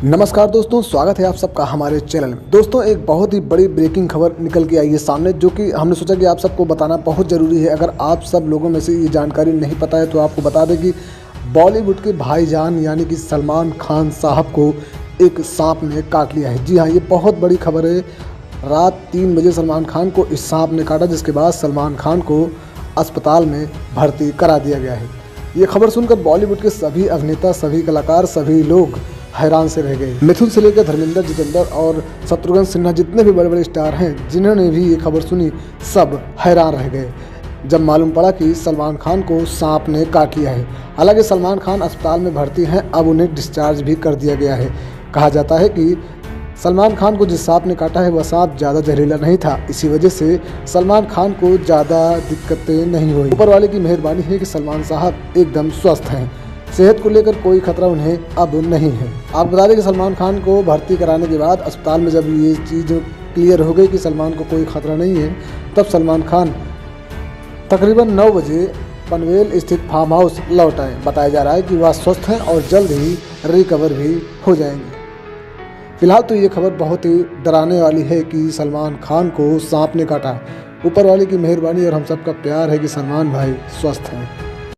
नमस्कार दोस्तों, स्वागत है आप सबका हमारे चैनल में। दोस्तों, एक बहुत ही बड़ी ब्रेकिंग खबर निकल के आई है सामने, जो कि हमने सोचा कि आप सबको बताना बहुत ज़रूरी है। अगर आप सब लोगों में से ये जानकारी नहीं पता है तो आपको बता दें कि बॉलीवुड के भाईजान यानी कि सलमान खान साहब को एक सांप ने काट लिया है। जी हाँ, ये बहुत बड़ी खबर है। रात 3 बजे सलमान खान को इस सांप ने काटा, जिसके बाद सलमान खान को अस्पताल में भर्ती करा दिया गया है। ये खबर सुनकर बॉलीवुड के सभी अभिनेता, सभी कलाकार, सभी लोग हैरान से रह गए। मिथुन से लेकर धर्मेंद्र, जितेंद्र और शत्रुघ्न सिन्हा, जितने भी बड़े बड़े स्टार हैं, जिन्होंने भी ये खबर सुनी, सब हैरान रह गए जब मालूम पड़ा कि सलमान खान को सांप ने काट लिया है। हालांकि सलमान खान अस्पताल में भर्ती हैं, अब उन्हें डिस्चार्ज भी कर दिया गया है। कहा जाता है कि सलमान खान को जिस सांप ने काटा है वह सांप ज़्यादा जहरीला नहीं था, इसी वजह से सलमान खान को ज़्यादा दिक्कतें नहीं हुई। ऊपर वाले की मेहरबानी है कि सलमान साहब एकदम स्वस्थ हैं। सेहत को लेकर कोई खतरा उन्हें अब नहीं है। आप बता दें कि सलमान खान को भर्ती कराने के बाद अस्पताल में जब ये चीज़ क्लियर हो गई कि सलमान को कोई खतरा नहीं है, तब सलमान खान तकरीबन 9 बजे पनवेल स्थित फार्म हाउस लौट आए। बताया जा रहा है कि वह स्वस्थ हैं और जल्द ही रिकवर भी हो जाएंगे। फिलहाल तो ये खबर बहुत ही डराने वाली है कि सलमान खान को सांप ने काटा। ऊपर वाले की मेहरबानी और हम सबका प्यार है कि सलमान भाई स्वस्थ हैं।